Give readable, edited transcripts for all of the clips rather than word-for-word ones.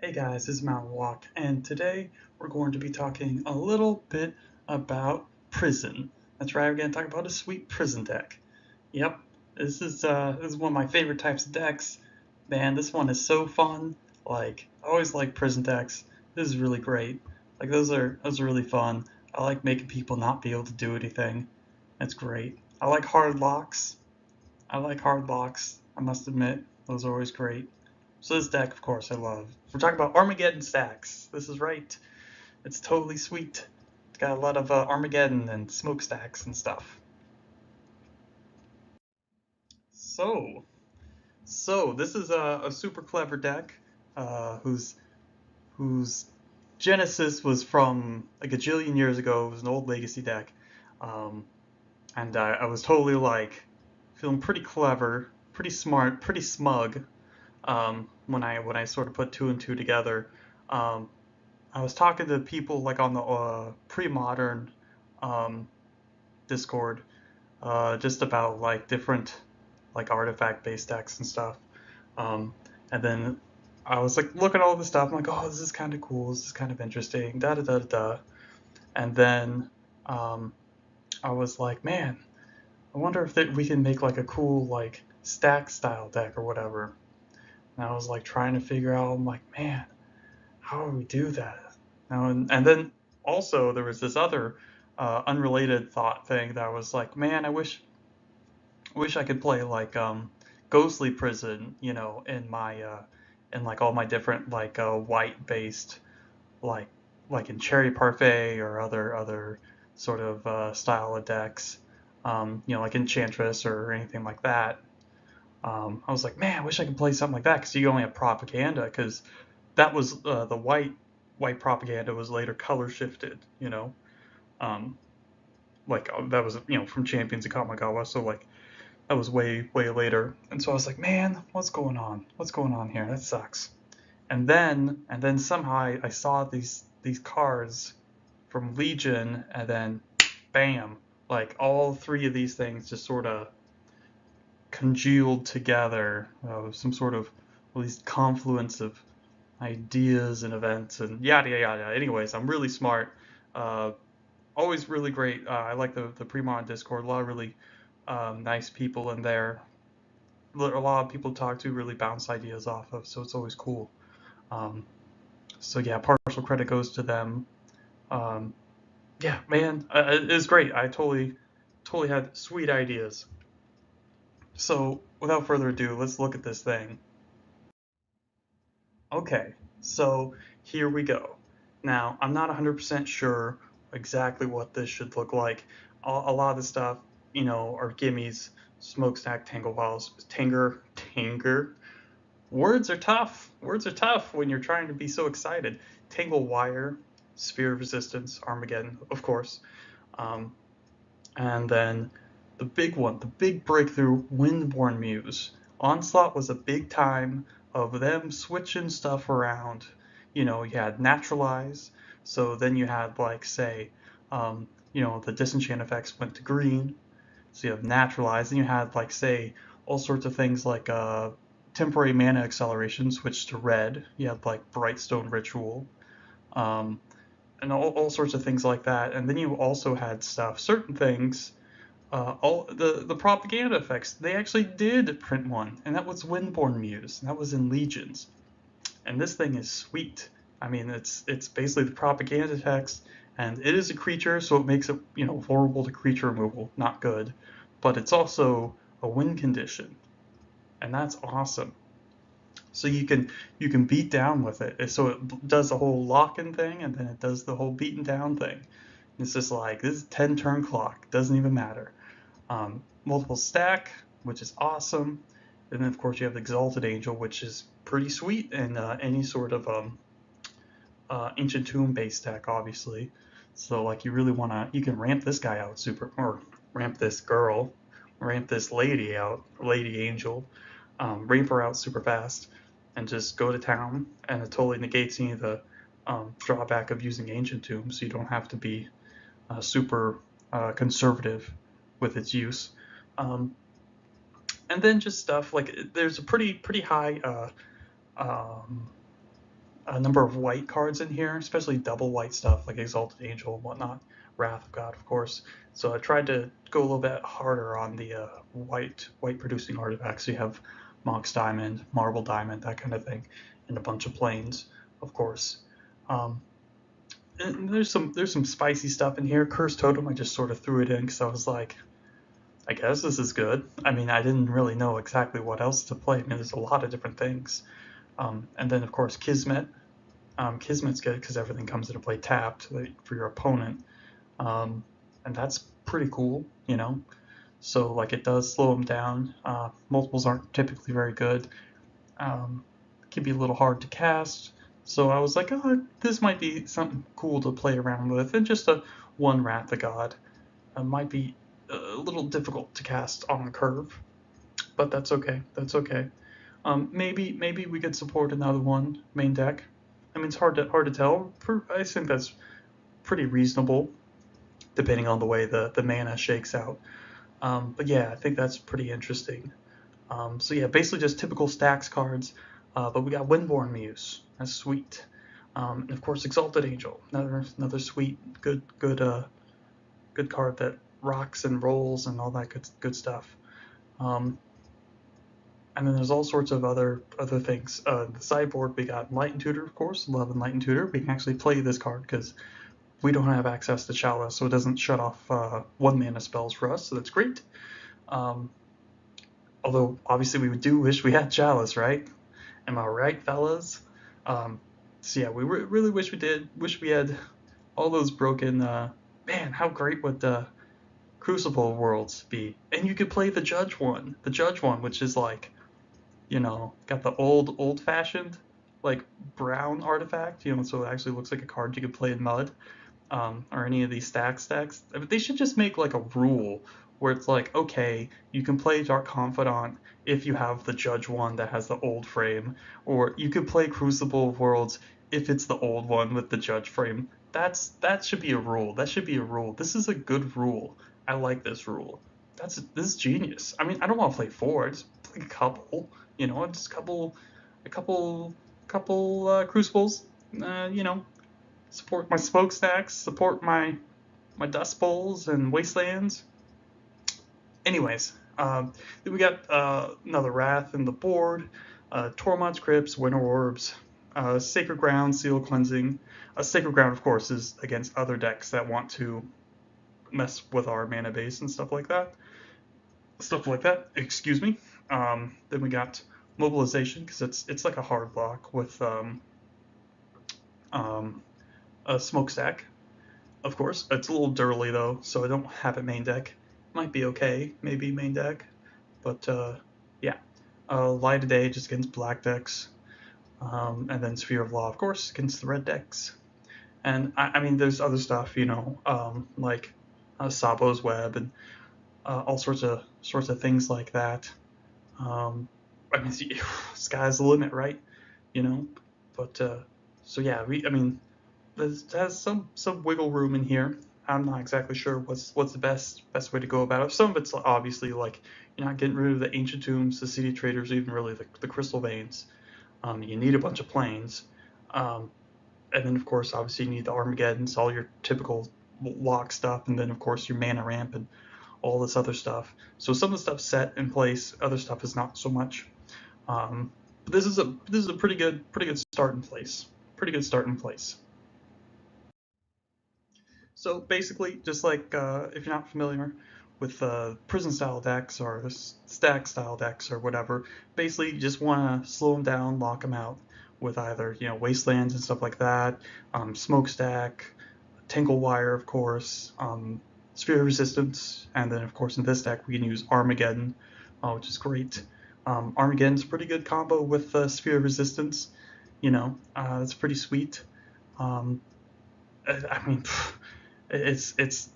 Hey guys, this is Mountain Walk, and today we're going to be talking a little bit about prison. That's right, we're going to talk about a sweet prison deck. Yep, this is one of my favorite types of decks. Man, this one is so fun. Like, I always like prison decks. This is really great. Like those are really fun. I like making people not be able to do anything. That's great. I like hard locks. I must admit. Those are always great. So this deck, of course, I love. We're talking about Armageddon Stax. This is right. It's totally sweet. It's got a lot of Armageddon and smokestacks and stuff. So, so this is a super clever deck, whose genesis was from like a gajillion years ago. It was an old legacy deck, um, and I was totally like feeling pretty clever, pretty smart, pretty smug, when I sort of put two and two together. Um, I was talking to people like on the Premodern um, Discord, just about like different like artifact based decks and stuff. And then I was like looking at all this stuff. I'm like, oh, this is kind of cool. This is kind of interesting. Da da da da da. And then um, I was like, man, I wonder if we can make like a cool like stack style deck or whatever. And I was like trying to figure out. I'm like, man, how do we do that? And then also there was this other unrelated thought thing that I was like, man, I wish I could play like Ghostly Prison, in my in like all my different like white based like in Cherry Parfait or other sort of style of decks, like Enchantress or anything like that. I was like, man, I wish I could play something like that because you only have propaganda because that was the white propaganda was later color shifted, um, like that was from Champions of Kamigawa, so like that was way later, and so I was like, man, what's going on? What's going on here? That sucks. And then somehow I saw these cards from Legion, and then bam, like all three of these things just sort of congealed together, some sort of at least confluence of ideas and events and yada yada yada. Anyways, I'm really smart. Uh, Always really great. I like the Premon Discord. A lot of really nice people in there. A lot of people to talk to, really bounce ideas off of. So it's always cool. Um, so yeah, partial credit goes to them. Um, yeah, man, it was great. I totally had sweet ideas. So without further ado, let's look at this thing. Okay, so here we go. Now, I'm not 100% sure exactly what this should look like. A lot of the stuff, are gimmies, smokestack, tangle files, tanger. Words are tough. Words are tough when you're trying to be so excited. Tangle wire, sphere of resistance, Armageddon, of course. Um, and then the big one, the big breakthrough, Windborn Muse. Onslaught was a big time of them switching stuff around. You had Naturalize, so then you had, like, say, the disenchant effects went to green, so you have Naturalize, and you had, like, say, all sorts of things like temporary mana acceleration switched to red. You had, like, Brightstone Ritual. Um, and all sorts of things like that. And then you also had stuff, certain things, all the propaganda effects. They actually did print one, and that was Windborn Muse, and that was in Legions. And this thing is sweet. I mean, it's basically the propaganda text, and it is a creature, so it makes it vulnerable to creature removal, not good. But it's also a win condition, and that's awesome. So you can beat down with it. So it does the whole lock-in thing, and then it does the whole beaten down thing. It's just like, this is 10 turn clock, doesn't even matter. Multiple stack, which is awesome. And then of course you have the Exalted Angel, which is pretty sweet in any sort of Ancient Tomb based deck, obviously. So like you can ramp this guy out or ramp this girl, ramp this lady out, Lady Angel, ramp her out super fast, and just go to town, and it totally negates any of the drawback of using Ancient Tomb, so you don't have to be super conservative with its use. Um, and then just stuff like there's a pretty high um, a number of white cards in here, especially double white stuff like Exalted Angel and whatnot, Wrath of God, of course. So I tried to go a little bit harder on the white producing artifacts. So you have Mox Diamond, Marble Diamond, that kind of thing, and a bunch of planes, of course. Um, and there's some spicy stuff in here. Cursed Totem, I just sort of threw it in because I was like, I guess this is good. I mean, I didn't really know exactly what else to play. I mean, there's a lot of different things. And then, of course, Kismet. Kismet's good because everything comes into play tapped for your opponent. Um, and that's pretty cool, you know? So, like, it does slow them down. Multiples aren't typically very good. It can be a little hard to cast. So I was like, oh, this might be something cool to play around with. And just a one Wrath of God might be a little difficult to cast on the curve, but that's okay. That's okay. Maybe we could support another one main deck. I mean, it's hard to tell. I think that's pretty reasonable, depending on the way the mana shakes out. But yeah, I think that's pretty interesting. So yeah, basically just typical Stax cards. But we got Windborn Muse. That's sweet. And of course, Exalted Angel. Another sweet, good card that rocks and rolls and all that good stuff. Um, and then there's all sorts of other things. The sideboard, we got Light and Tutor, of course. Love and Light and Tutor. We can actually play this card because we don't have access to Chalice, so it doesn't shut off one mana spells for us, so that's great. Um, Although obviously we do wish we had Chalice, right? Am I right, fellas? So yeah, we really wish we did. Wish we had all those broken. Man, how great would the Crucible worlds be? And you could play the Judge one, which is like, got the old fashioned like brown artifact. So it actually looks like a card you could play in Mud, or any of these stacks. I mean, they should just make like a rule where it's like, okay, you can play Dark Confidant if you have the Judge one that has the old frame, or you could play Crucible of Worlds if it's the old one with the Judge frame. That should be a rule. That should be a rule. This is a good rule. I like this rule. This is genius. I mean, I don't want to play four. I just play a couple. Just a couple Crucibles. Support my smokestacks. Support my Dust Bowls and Wastelands. Anyways, then we got another Wrath in the board, Tormod's Crypts, Winter Orbs, Sacred Ground, Seal Cleansing. Sacred Ground, of course, is against other decks that want to mess with our mana base and stuff like that. Excuse me. Then we got Mobilization, because it's like a hard block with a Smokestack. Of course, it's a little dirly though, so I don't have it main deck. Might be okay, maybe main deck, but yeah. Light of Day just against black decks, and then Sphere of Law, of course, against the red decks. And I mean, there's other stuff, like Sabo's Web and all sorts of things like that. I mean, sky's the limit, right? But so yeah, I mean, has some wiggle room in here. I'm not exactly sure what's the best way to go about it. Some of it's obviously like you're not getting rid of the ancient tombs, the city traders, even really the crystal veins. You need a bunch of planes, and then of course obviously you need the Armageddons, all your typical lock stuff, and then of course your mana ramp and all this other stuff. So some of the stuff's set in place, other stuff is not so much. But this is a pretty good start in place. Pretty good start in place. So basically, just like if you're not familiar with prison style decks or stack style decks or whatever, basically you just want to slow them down, lock them out with either wastelands and stuff like that, smokestack, tangle wire, of course, sphere of resistance, and then of course in this deck we can use Armageddon, which is great. Armageddon's a pretty good combo with sphere of resistance. It's pretty sweet. Um, I mean. It's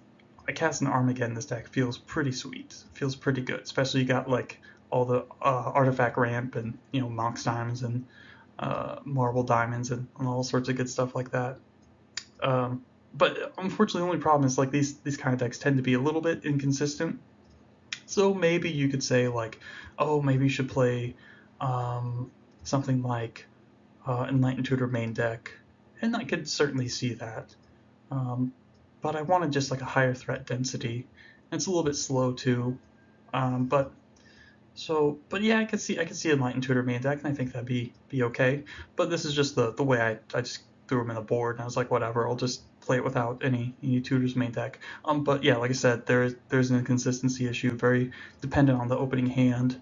I cast an Armageddon in this deck feels pretty sweet. Feels pretty good, especially you got like all the artifact ramp and Mox Diamonds and Marble Diamonds and all sorts of good stuff like that. But unfortunately, the only problem is like these kind of decks tend to be a little bit inconsistent. So maybe you could say like, oh, maybe you should play something like Enlightened Tutor main deck, and I could certainly see that. Um, but I wanted just like a higher threat density. And it's a little bit slow too. But but yeah, I could see Enlightened Tutor main deck, and I think that'd be okay. But this is just the way I just threw them in the board, and I was like, whatever, I'll just play it without any tutors main deck. But yeah, like I said, there's an inconsistency issue, very dependent on the opening hand.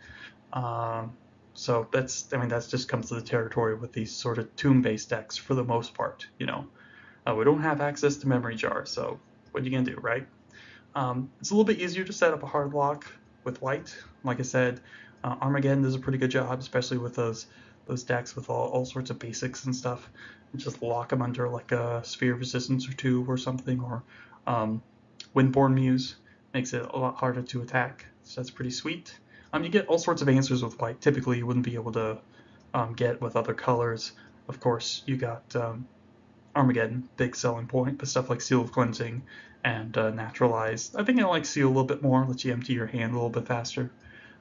Um, so that's just comes to the territory with these sort of tomb-based decks for the most part. We don't have access to Memory Jar, so what are you gonna do, right? It's a little bit easier to set up a hard lock with white. Like I said, Armageddon does a pretty good job, especially with those decks with all sorts of basics and stuff. And just lock them under like a Sphere of Resistance or two or something, or um, Windborn Muse makes it a lot harder to attack. So that's pretty sweet. You get all sorts of answers with white. Typically, you wouldn't be able to get with other colors. Of course, you got Armageddon, big selling point, but stuff like Seal of Cleansing and Naturalize. I think I like Seal a little bit more, lets you empty your hand a little bit faster.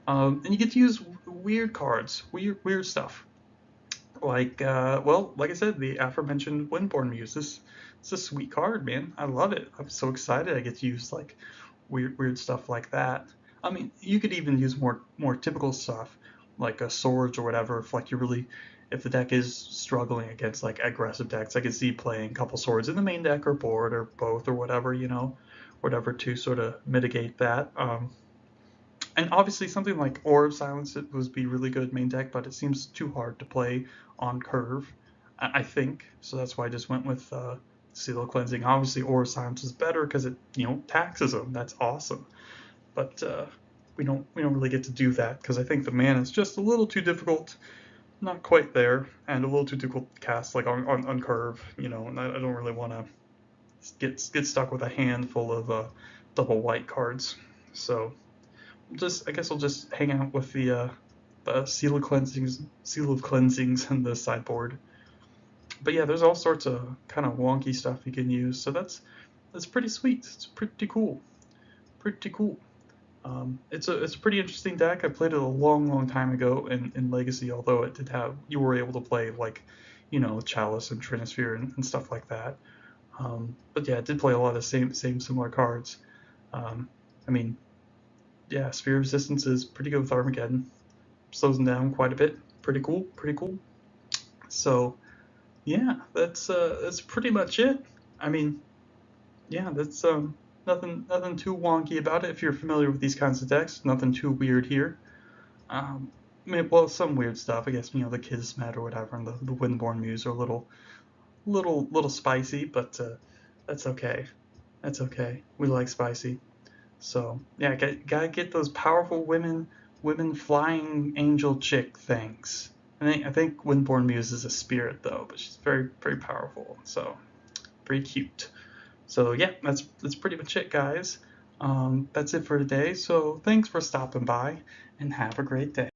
And you get to use weird cards, weird stuff. Like I said, the aforementioned Windborn Muse. It's a sweet card, man. I love it. I'm so excited I get to use like weird stuff like that. I mean, you could even use more typical stuff like swords or whatever if the deck is struggling against like aggressive decks. I could see playing a couple swords in the main deck or board or both or whatever to sort of mitigate that. And obviously something like Aura of Silence it would be really good main deck, but it seems too hard to play on curve, I think. So that's why I just went with Seal of Cleansing. Obviously Aura of Silence is better because it taxes them. That's awesome. But we don't really get to do that because I think the mana is just a little too difficult, not quite there, and a little too difficult to cast like on curve. And I don't really want to get stuck with a handful of double white cards. So I guess I'll just hang out with the Seal of Cleansings and the sideboard. But yeah, there's all sorts of kind of wonky stuff you can use, so that's pretty sweet. It's pretty cool, pretty cool. It's a pretty interesting deck. I played it a long time ago in Legacy, although it did have you were able to play like Chalice and Trinisphere and stuff like that. But yeah, it did play a lot of same similar cards. I mean, yeah, Sphere of Resistance is pretty good with Armageddon. Slows them down quite a bit. Pretty cool, pretty cool. So yeah, that's pretty much it. I mean, yeah, that's nothing too wonky about it. If you're familiar with these kinds of decks, nothing too weird here. Well, some weird stuff. I guess the Kismet or whatever, and the Windborn Muse are a little spicy, but that's okay. That's okay. We like spicy. So yeah, gotta get those powerful women flying angel chick things. I think Windborn Muse is a spirit though, but she's very powerful. So very cute. So yeah, that's pretty much it, guys. That's it for today. So thanks for stopping by, and have a great day.